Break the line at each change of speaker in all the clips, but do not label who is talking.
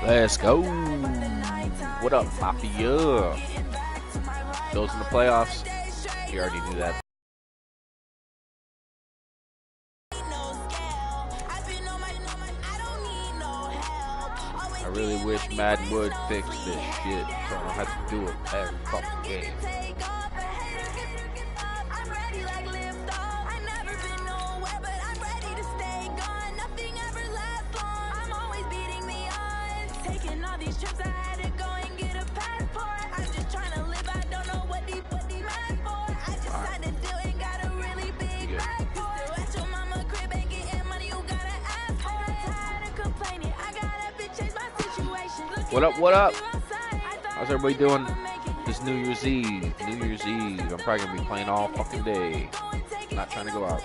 Let's go. What up, Mafia? Bills in the playoffs. You already knew that. I really wish Madden would fix this shit so I don't have to do it every fucking game. What up, what up? How's everybody doing this New Year's Eve? New Year's Eve. I'm probably going to be playing all fucking day. Not trying to go out.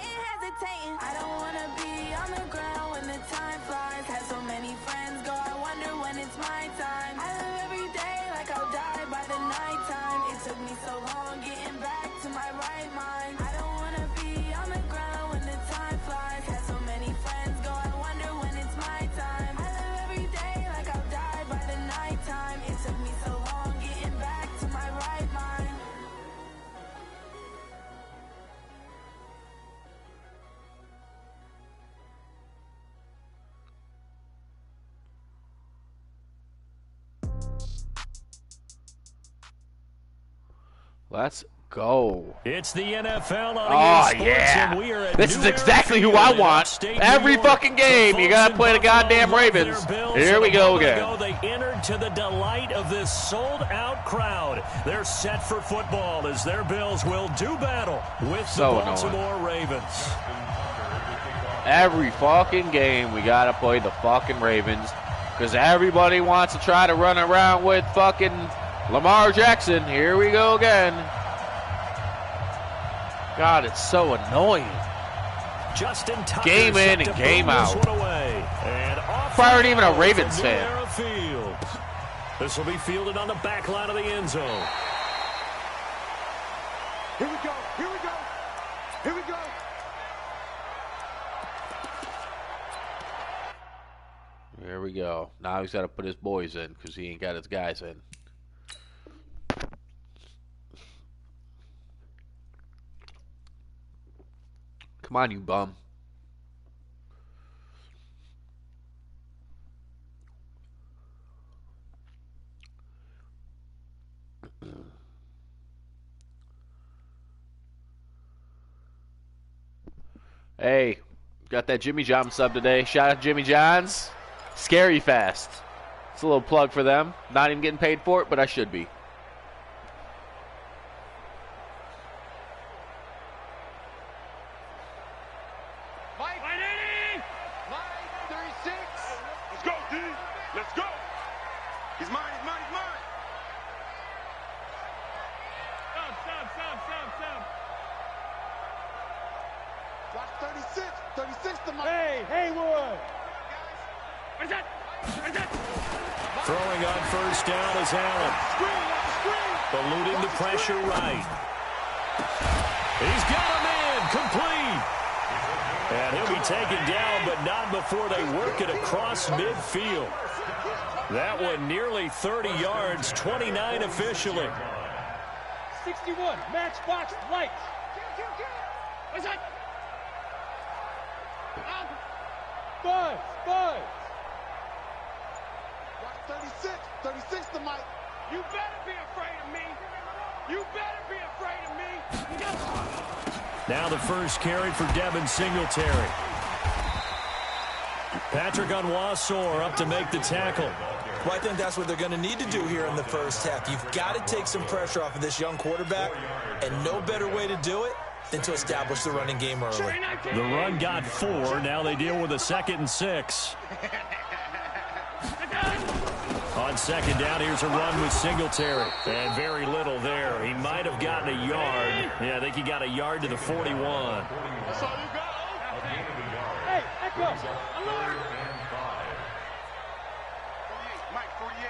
Let's go.
It's the NFL on
oh, yeah. And we are this is exactly who I want. Every fucking game, you got to play the goddamn Ravens. Here we go again.
They entered to the delight of this sold-out crowd. They're set for football as their Bills will do battle with the Baltimore Ravens.
Every fucking game, we got to play the fucking Ravens because everybody wants to try to run around with fucking Lamar Jackson. Here we go again. God, it's so annoying. Game in and game out. I aren't even a Ravens fan.
This will be fielded on the back line of the end zone.
Here we go. Here we go. Here we go.
Here we go. Now he's got to put his boys in because he ain't got his guys in. Come on, you bum. Hey, got that Jimmy John sub today. Shout out Jimmy John's. Scary fast. It's a little plug for them. Not even getting paid for it, but I should be.
Throwing on first down is Allen. Eluding the pressure right. He's got him in. Complete. And he'll be taken down, but not before they work it across midfield. That one nearly 30 yards, 29 officially.
61, matchbox lights. What's that? Buzz, buzz. 36 to Mike. You better be afraid of me. You better be afraid of me.
Now the first carry for Devin Singletary. Patrick Onwuasor up to make the tackle.
Well, I think that's what they're going to need to do here in the first half. You've got to take some pressure off of this young quarterback, and no better way to do it than to establish the running game early.
The run got 4. Now they deal with a 2nd and 6. On second down, here's a run with Singletary. And very little there. He might have gotten a yard. Yeah, I think he got a yard to the 41.
That's all you got. Hey, Echo. Alert. Mike, 48.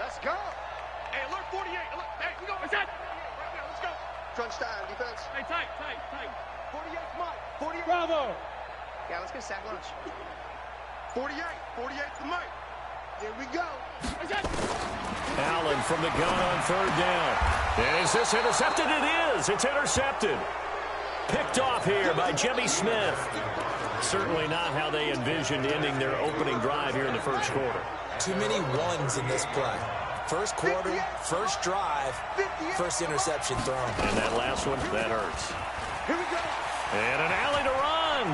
Let's go. Hey, alert 48. Alert. Hey, we go. What's that? Right now, let's go. Crunch time, defense. Hey, tight. 48, Mike. 48. Bravo.
Yeah, let's get sack lunch.
48 to Mike. Here we go.
Allen from the gun on third down. And is this intercepted? It is. It's intercepted. Picked off here by Jimmy Smith. Certainly not how they envisioned ending their opening drive here in the first quarter.
Too many ones in this play. First quarter, first drive, first interception thrown.
And that last one, that hurts.
Here we go.
And an alley to run.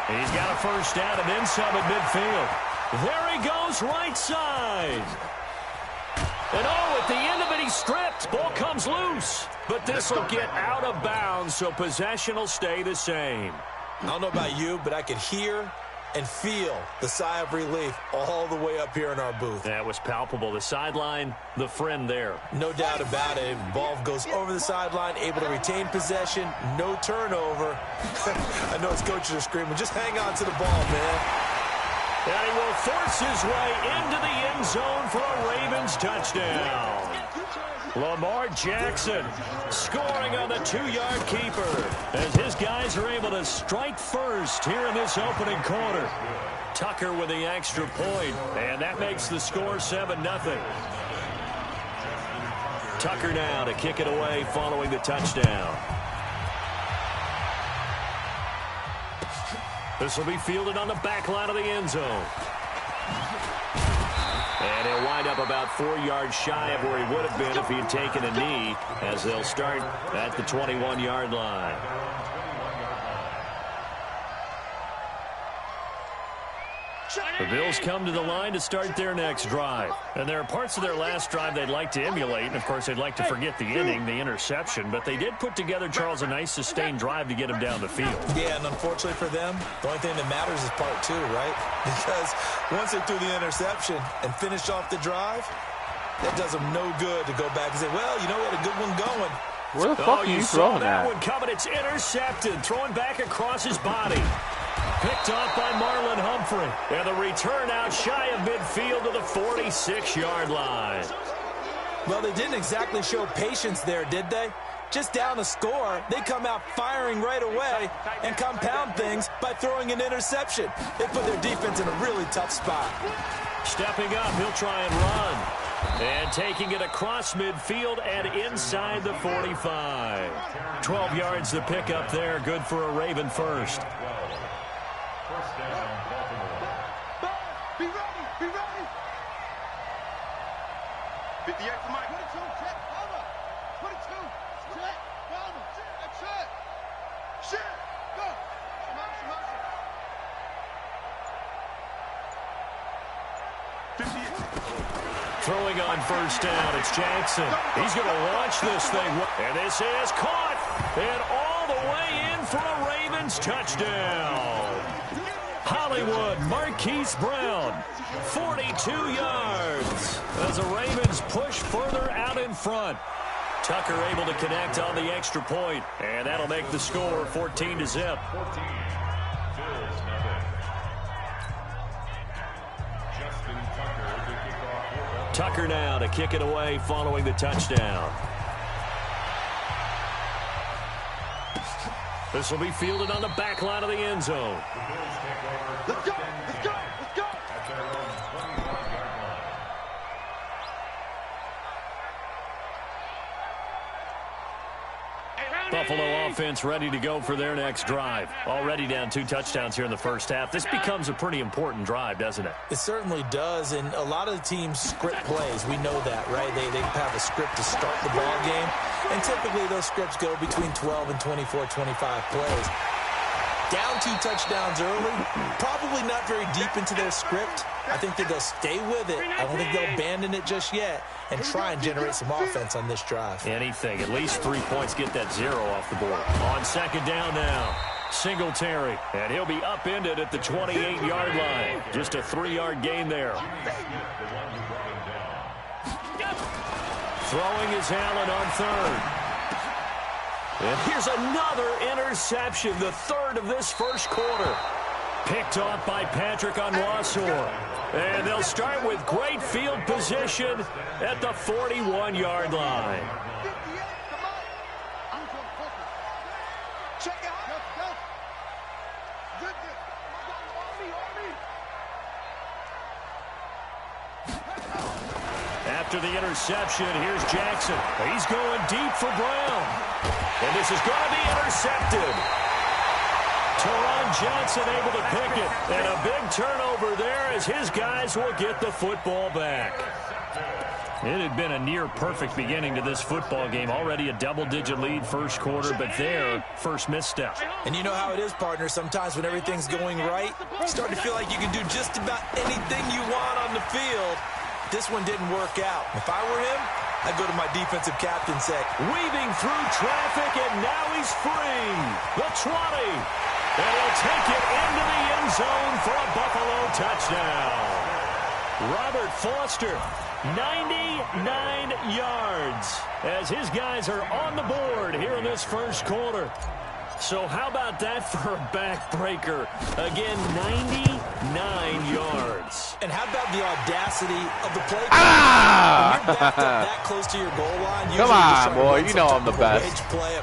He's got a first down and then some at midfield. There he goes, right side. And oh, at the end of it, he's stripped. Ball comes loose. But this will get out of bounds, so possession will stay the same.
I don't know about you, but I could hear and feel the sigh of relief all the way up here in our booth.
That was palpable. The sideline, the friend there.
No doubt about it. Ball goes over the sideline, able to retain possession, no turnover. I know his coaches are screaming, just hang on to the ball, man.
And he will force his way into the end zone for a Ravens touchdown. Lamar Jackson scoring on the 2-yard keeper as his guys are able to strike first here in this opening quarter. Tucker with the extra point, and that makes the score 7-0. Tucker now to kick it away following the touchdown. This will be fielded on the back line of the end zone. And he'll wind up about 4 yards shy of where he would have been if he had taken a knee, as they'll start at the 21-yard line. The Bills come to the line to start their next drive. And there are parts of their last drive they'd like to emulate. And, of course, they'd like to forget the inning, the interception. But they did put together, Charles, a nice sustained drive to get him down the field.
Yeah, and unfortunately for them, the only thing that matters is part 2, right? Because once they threw the interception and finished off the drive, that does them no good to go back and say, well, you know, we had a good one going.
Where the fuck are you throwing
that
at?
one coming. It's intercepted. Throwing back across his body. Picked off by Marlon Humphrey. And the return out shy of midfield to the 46-yard line.
Well, they didn't exactly show patience there, did they? Just down a score, they come out firing right away and compound things by throwing an interception. They put their defense in a really tough spot.
Stepping up, he'll try and run. And taking it across midfield and inside the 45. 12 yards to pick up there. Good for a Raven first.
Be ready, be ready. 58 for Mike. 22, check, cover. 22, check, cover. That's it. Shit, go. Come on. 58.
Throwing on first down, it's Jackson. He's going to launch this thing. And this is caught. And all the way in for a Ravens touchdown. Hollywood, Marquise Brown, 42 yards. As the Ravens push further out in front. Tucker able to connect on the extra point. And that'll make the score 14-0. Tucker now to kick it away following the touchdown. This will be fielded on the back line of the end zone.
Let's go, let's go, let's go.
Buffalo offense ready to go for their next drive. Already down 2 touchdowns here in the first half. This becomes a pretty important drive, doesn't it?
It certainly does, and a lot of the teams script plays. We know that, right? They have a script to start the ball game, and typically those scripts go between 12 and 24, 25 plays. Down 2 touchdowns early, probably not very deep into their script. I think that they'll stay with it. I don't think they'll abandon it just yet and try and generate some offense on this drive.
Anything. At least 3 points. Get that 0 off the board. On second down now. Singletary. And he'll be upended at the 28-yard line. Just a 3-yard gain there. Throwing is Allen on third. And here's another interception, the third of this first quarter. Picked off by Patrick Onwuasor. And they'll start with great field position at the 41-yard line.
Check it out. Go. Good.
after the interception. Here's Jackson. He's going deep for Brown. And this is going to be intercepted. Teron Johnson able to pick it. And a big turnover there as his guys will get the football back. It had been a near-perfect beginning to this football game. Already a double-digit lead first quarter, but their first misstep.
And you know how it is, partner. Sometimes when everything's going right, you start to feel like you can do just about anything you want on the field. This one didn't work out. If I were him, I'd go to my defensive captain and say,
weaving through traffic, and now he's free. The 20. And he'll take it into the end zone for a Buffalo touchdown. Robert Foster, 99 yards as his guys are on the board here in this first quarter. So how about that for a backbreaker? Again, 99 yards.
And how about the audacity of the play?
Ah!
When you're backed up that close to your goal line,
come on, boy. You know I'm the best.
Play,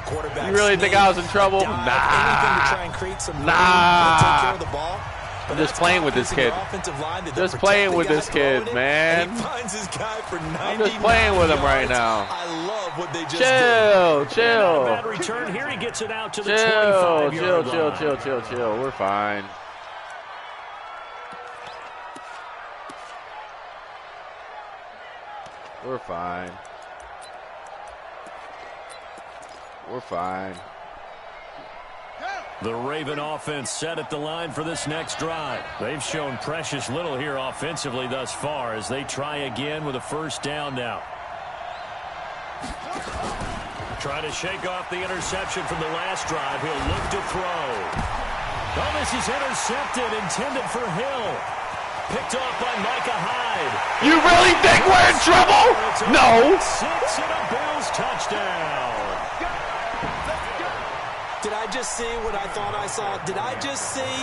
you really think I was in trouble?
Dive,
nah.
To try and create some
nah.
take care of the ball.
I'm just playing with this kid. Just playing with this kid, man. I'm just playing with him right now.
I love what they just
did. Chill.
Bad return here. He gets it out to the 25-yard line.
Chill. We're fine. We're fine. We're fine.
The Raven offense set at the line for this next drive. They've shown precious little here offensively thus far as they try again with a first down now. Trying to shake off the interception from the last drive. He'll look to throw. Oh, this is intercepted, intended for Hill. Picked off by Micah Hyde.
You really think we're in trouble? No.
6 and a Bills touchdown.
Did I just see what I thought I saw? Did I just see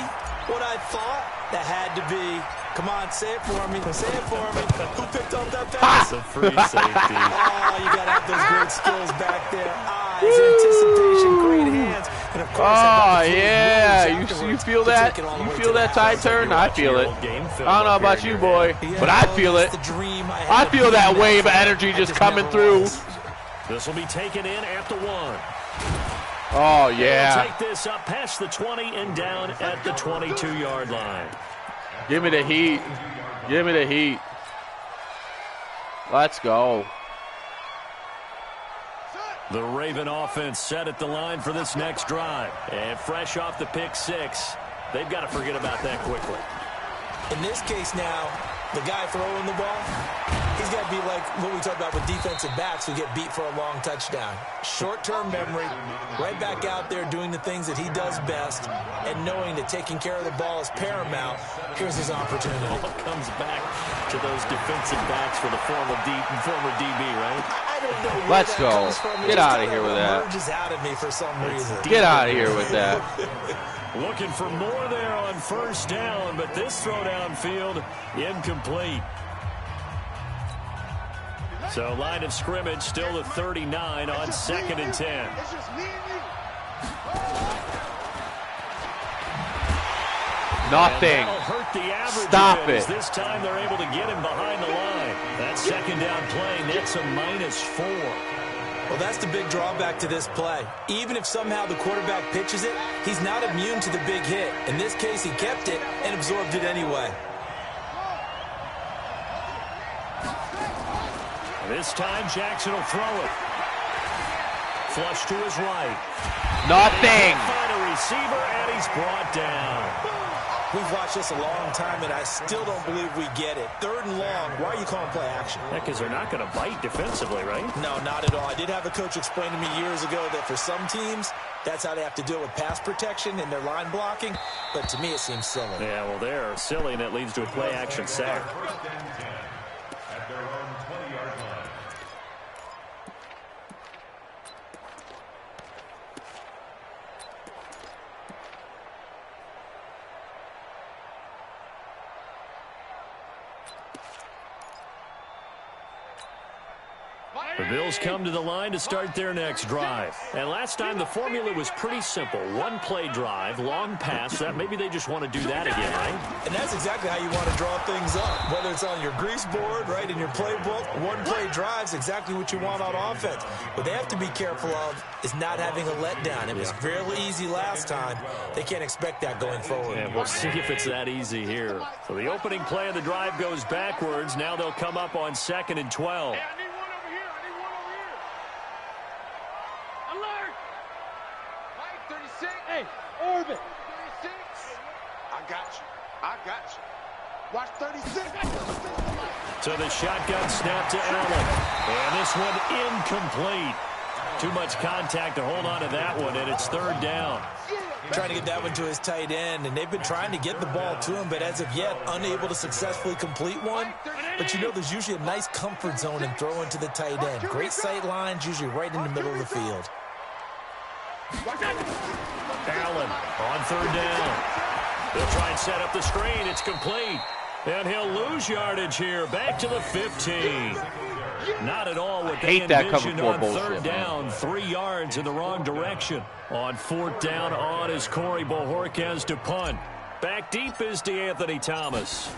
what I thought? That had to be. Come on, say it for me. Say it for me. Who picked up that pass?
It's a free safety.
Oh, you got to have those great skills back there. Eyes, anticipation, great hands. And of course,
oh, yeah. You feel that? You feel that tide turn? I feel it. I don't know about you, boy, but I feel it. I feel that wave of energy just coming through.
This will be taken in at the 1.
Oh, yeah.
They'll take this up past the 20 and down at the 22-yard line.
Give me the heat. Give me the heat. Let's go.
The Raven offense set at the line for this next drive. And fresh off the pick 6, they've got to forget about that quickly.
In this case now, the guy throwing the ball, he's got to be like what we talked about with defensive backs who get beat for a long touchdown. Short-term memory, right back out there doing the things that he does best, and knowing that taking care of the ball is paramount. Here's his opportunity.
It all comes back to those defensive backs for the former DB, right?
I don't know where
Let's
that
go.
comes from.
Get out of here with that.
It emerges out of me for some reason.
Get out of here with that.
Looking for more there on first down, but this throw downfield incomplete. So line of scrimmage still at 39 on 2nd and 10.
It's just me and you.
Nothing.
Hurt the average.
Stop it.
This time they're able to get him behind the line. That second down play nets a -4.
Well, that's the big drawback to this play. Even if somehow the quarterback pitches it, he's not immune to the big hit. In this case, he kept it and absorbed it anyway.
This time, Jackson will throw it. Flush to his right.
Nothing.
Find a receiver, and he's brought down.
We've watched this a long time, and I still don't believe we get it. 3rd and long. Why are you calling play action?
Because they're not going to bite defensively, right?
No, not at all. I did have a coach explain to me years ago that for some teams, that's how they have to deal with pass protection and their line blocking. But to me, it seems silly.
Yeah, well, they're silly, and it leads to a play action sack. The Bills come to the line to start their next drive. And last time the formula was pretty simple. One-play drive, long pass. That maybe they just want to do that again, right?
And that's exactly how you want to draw things up. Whether it's on your grease board, right, in your playbook, one-play drive's exactly what you want on offense. What they have to be careful of is not having a letdown. It was fairly easy last time. They can't expect that going forward.
And we'll see if it's that easy here. So the opening play of the drive goes backwards. Now they'll come up on 2nd and 12.
Orbit. 36. I got you. Watch 36.
So the shotgun snap to Allen. And this one incomplete. Too much contact to hold on to that one, and it's 3rd down.
Trying to get that one to his tight end, and they've been trying to get the ball to him, but as of yet, unable to successfully complete one. But you know there's usually a nice comfort zone in throwing to the tight end. Great sight lines, usually right in the middle of the field.
Allen on 3rd down. They'll try and set up the screen. It's complete. And he'll lose yardage here. Back to the 15. Not at all what they envisioned on 3rd down. 3 yards in the wrong direction. On 4th down, on is Corey Bojorquez to punt. Back deep is DeAnthony Thomas.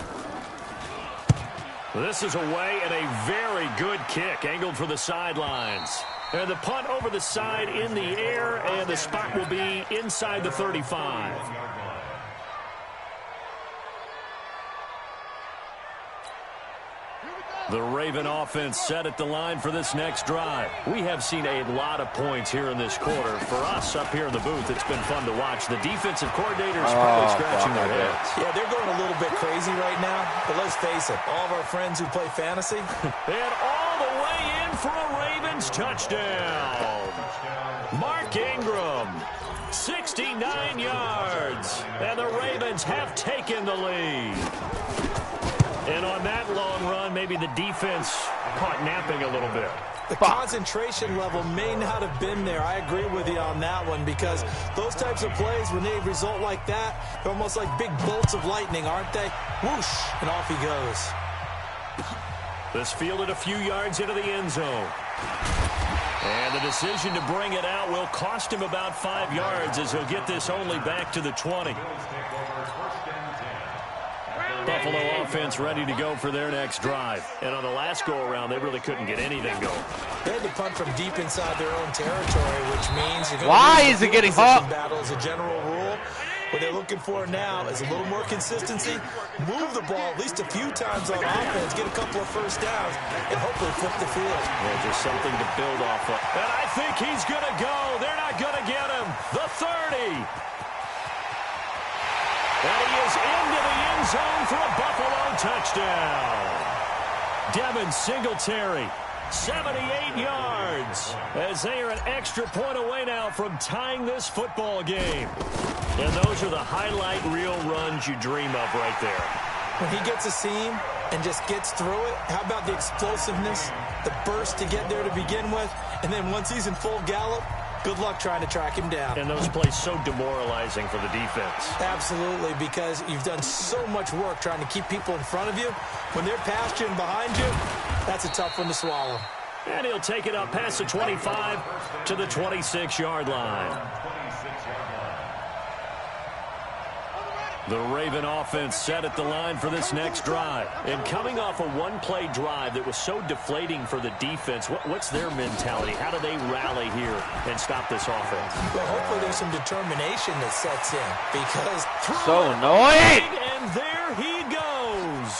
This is away and a very good kick. Angled for the sidelines. And the punt over the side in the air, and the spot will be inside the 35. The Raven offense set at the line for this next drive. We have seen a lot of points here in this quarter. For us up here in the booth, it's been fun to watch. The defensive coordinators probably scratching their heads.
Yeah, they're going a little bit crazy right now, but let's face it, all of our friends who play fantasy.
And all the way in for a Ravens touchdown. Mark Ingram, 69 yards, and the Ravens have taken the lead. And on that long run, maybe the defense caught napping a little bit.
The concentration level may not have been there. I agree with you on that one, because those types of plays, when they result like that, they're almost like big bolts of lightning, aren't they? Whoosh, and off he goes.
This fielded a few yards into the end zone. And the decision to bring it out will cost him about 5 yards, as he'll get this only back to the 20. Buffalo offense ready to go for their next drive. And on the last go-around, they really couldn't get anything going.
They had to punt from deep inside their own territory, which means you're going
Why is it getting hot?
Battle as a general rule. What they're looking for now is a little more consistency, move the ball at least a few times on offense, get a couple of first downs, and hopefully flip the field.
Well, just something to build off of. And I think he's going to go. They're not going to get him. The 30. And he is into the end zone for a Buffalo touchdown. Devin Singletary, 78 yards, as they are an extra point away now from tying this football game. And those are the highlight reel runs you dream of right there.
When he gets a seam and just gets through it, how about the explosiveness, the burst to get there to begin with, and then once he's in full gallop, good luck trying to track him down.
And those plays so demoralizing for the defense.
Absolutely, because you've done so much work trying to keep people in front of you. When they're past you and behind you, that's a tough one to swallow.
And he'll take it up past the 25 to the 26-yard line. The Raven offense set at the line for this next drive. And coming off a one-play drive that was so deflating for the defense, what's their mentality? How do they rally here and stop this offense?
Well, hopefully there's some determination that sets in, because
so annoying.
And there he goes.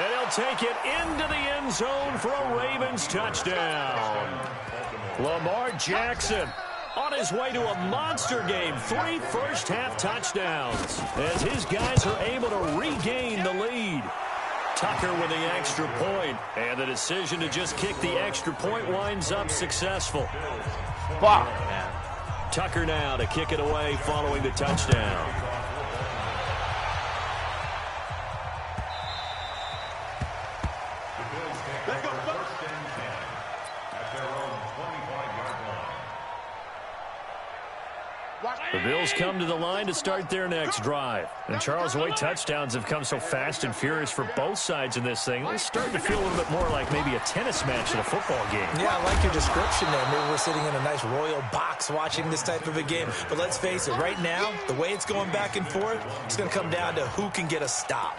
And he'll take it into the end zone for a Ravens touchdown. Lamar Jackson on his way to a monster game. 3 first-half touchdowns as his guys are able to regain the lead. Tucker with the extra point, and the decision to just kick the extra point winds up successful.
Fuck, man.
Tucker now to kick it away following the touchdown. The Bills come to the line to start their next drive. And Charles, the way touchdowns have come so fast and furious for both sides in this thing, it's starting to feel a little bit more like maybe a tennis match at a football game.
Yeah, I like your description there. Maybe we're sitting in a nice royal box watching this type of a game. But let's face it, right now, the way it's going back and forth, it's going to come down to who can get a stop.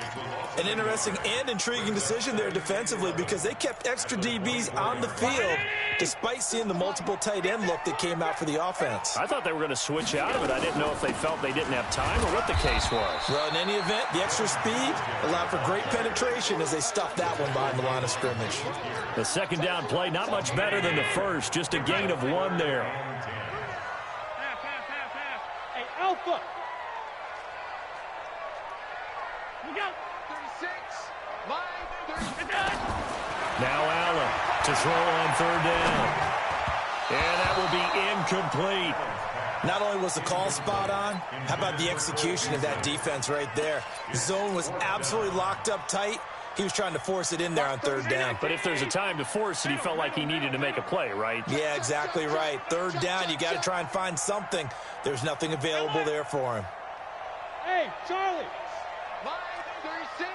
An interesting and intriguing decision there defensively because they kept extra DBs on the field despite seeing the multiple tight end look that came out for the offense.
I thought they were going to switch out of it. I didn't know if they felt they didn't have time or what the case was.
Well, in any event, the extra speed allowed for great penetration as they stuffed that one behind the line of scrimmage.
The second down play, not much better than the first, just a gain of 1 there.
Hey, Alpha. You got 36. Line 36.
Now Allen to throw on third down. And that will be incomplete.
Not only was the call spot on, how about the execution of that defense right there? The zone was absolutely locked up tight. He was trying to force it in there on third down.
But if there's a time to force it, he felt like he needed to make a play, right?
Yeah, exactly right. Third down, you got to try and find something. There's nothing available there for him.
Hey, Charlie. Line 36.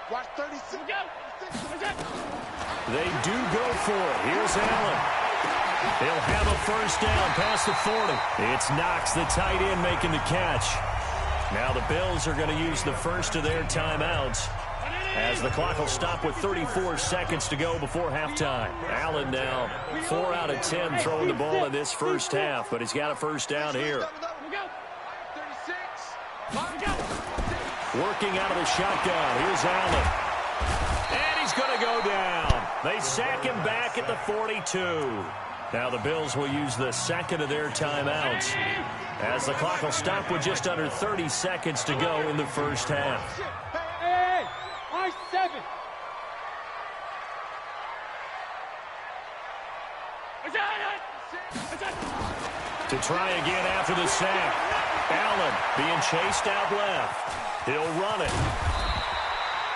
Watch 36.
They do go for it. Here's Allen. He'll have a first down past the 40. It's Knox, the tight end, making the catch. Now the Bills are going to use the first of their timeouts as the clock will stop with 34 seconds to go before halftime. Allen now 4 out of 10 throwing the ball in this first half, but he's got a first down here. Working out of the shotgun. Here's Allen. And he's going to go down. They sack him back at the 42. Now the Bills will use the second of their timeouts as the clock will stop with just under 30 seconds to go in the first half.
Hey, I-7.
To try again after the sack. Allen being chased out left. He'll run it.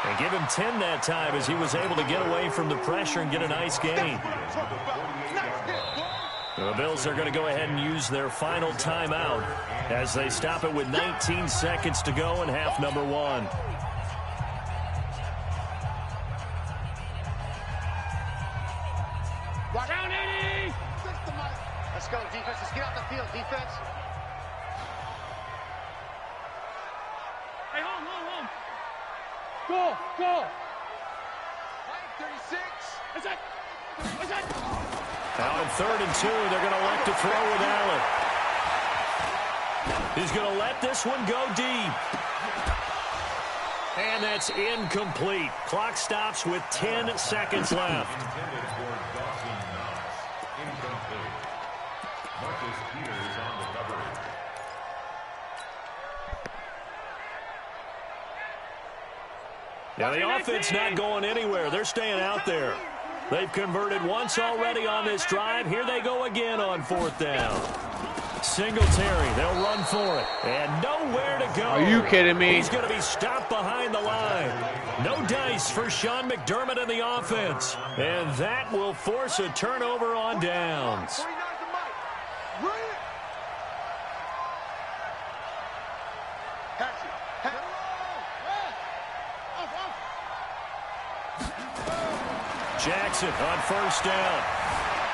And give him 10 that time as he was able to get away from the pressure and get a nice gain. The Bills are going to go ahead and use their final timeout as they stop it with 19 seconds to go in half number 1.
Down 80.
Let's go, defense. Let's get out the field, defense.
Hey, home. Go. Line 36. Is that?
Now in 3rd and 2, they're going to elect to throw with Allen. He's going to let this one go deep. And that's incomplete. Clock stops with 10 seconds left. Now the offense not going anywhere. They're staying out there. They've converted once already on this drive. Here they go again on 4th down. Singletary, they'll run for it. And nowhere to go.
Are you kidding me?
He's going to be stopped behind the line. No dice for Sean McDermott and the offense. And that will force a turnover on downs. Jackson on 1st down.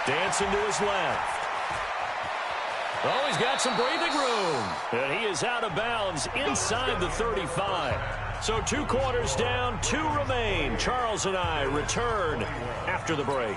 Dancing to his left. Oh, he's got some breathing room. And he is out of bounds inside the 35. So 2 quarters down, 2 remain. Charles and I return after the break.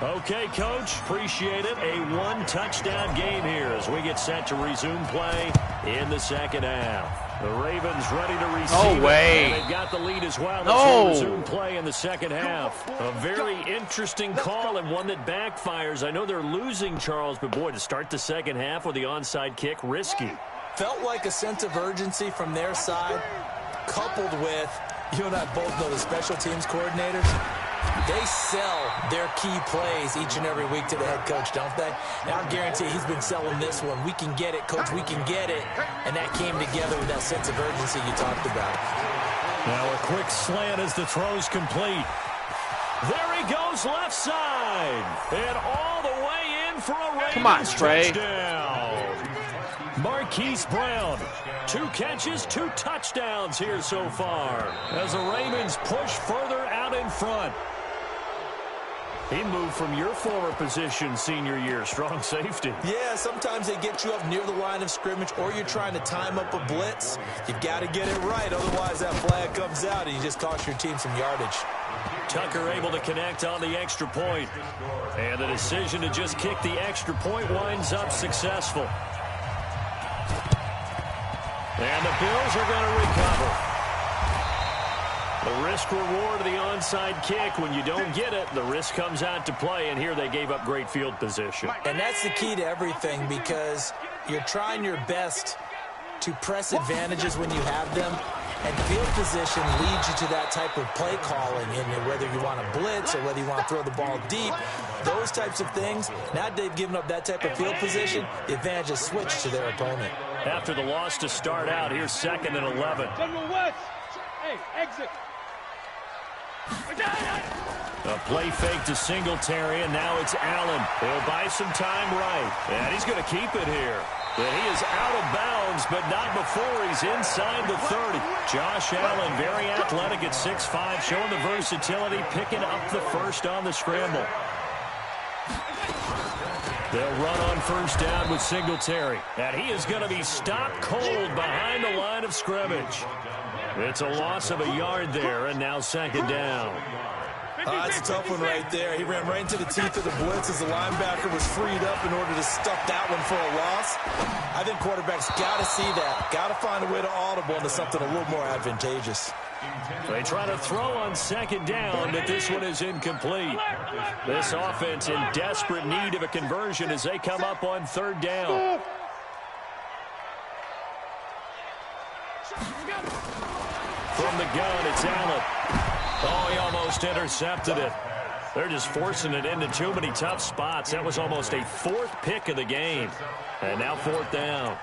Okay, Coach, appreciate it. A 1-touchdown game here as we get set to resume play in the second half. The Ravens ready to receive.
No way.
And they've got the lead as well.
No.
Let's resume play in the second half. A very interesting call and one that backfires. I know they're losing, Charles, but boy, to start the second half with the onside kick, risky.
Felt like a sense of urgency from their side, coupled with, you and I both know the special teams coordinators. They sell their key plays each and every week to the head coach, don't they? And I guarantee he's been selling this one. We can get it, Coach, we can get it. And that came together with that sense of urgency you talked about.
Now a quick slant as the throw's complete. There he goes left side. And all the way in for a Ravens
Come on, Trey.
touchdown. Marquise Brown, 2 catches, 2 touchdowns here so far as the Ravens push further out in front. He moved from your former position senior year, strong safety.
Yeah, sometimes they get you up near the line of scrimmage, or you're trying to time up a blitz. You've got to get it right, otherwise that flag comes out and you just cost your team some yardage.
Tucker able to connect on the extra point. And the decision to just kick the extra point winds up successful. And the Bills are going to recover. The risk-reward of the onside kick, when you don't get it, the risk comes out to play, and here they gave up great field position.
And that's the key to everything, because you're trying your best to press advantages when you have them, and field position leads you to that type of play calling, and whether you want to blitz or whether you want to throw the ball deep, those types of things. Now they've given up that type of field position, the advantage is switched to their opponent.
After the loss to start out, here's 2nd and 11.
General West, hey, exit.
A play fake to Singletary, and now it's Allen. He'll buy some time right, and he's going to keep it here. But he is out of bounds, but not before he's inside the 30. Josh Allen, very athletic at 6'5", showing the versatility, picking up the first on the scramble. They'll run on first down with Singletary, and he is going to be stopped cold behind the line of scrimmage. It's a loss of a yard there, and now 2nd down.
That's a tough one right there. He ran right into the teeth of the blitz as the linebacker was freed up in order to stuff that one for a loss. I think quarterbacks got to see that. Got to find a way to audible into something a little more advantageous.
They try to throw on 2nd down, but this one is incomplete. This offense in desperate need of a conversion as they come up on 3rd down. From the gun, it's Allen. Oh, he almost intercepted it. They're just forcing it into too many tough spots. That was almost a 4th pick of the game. And now 4th down.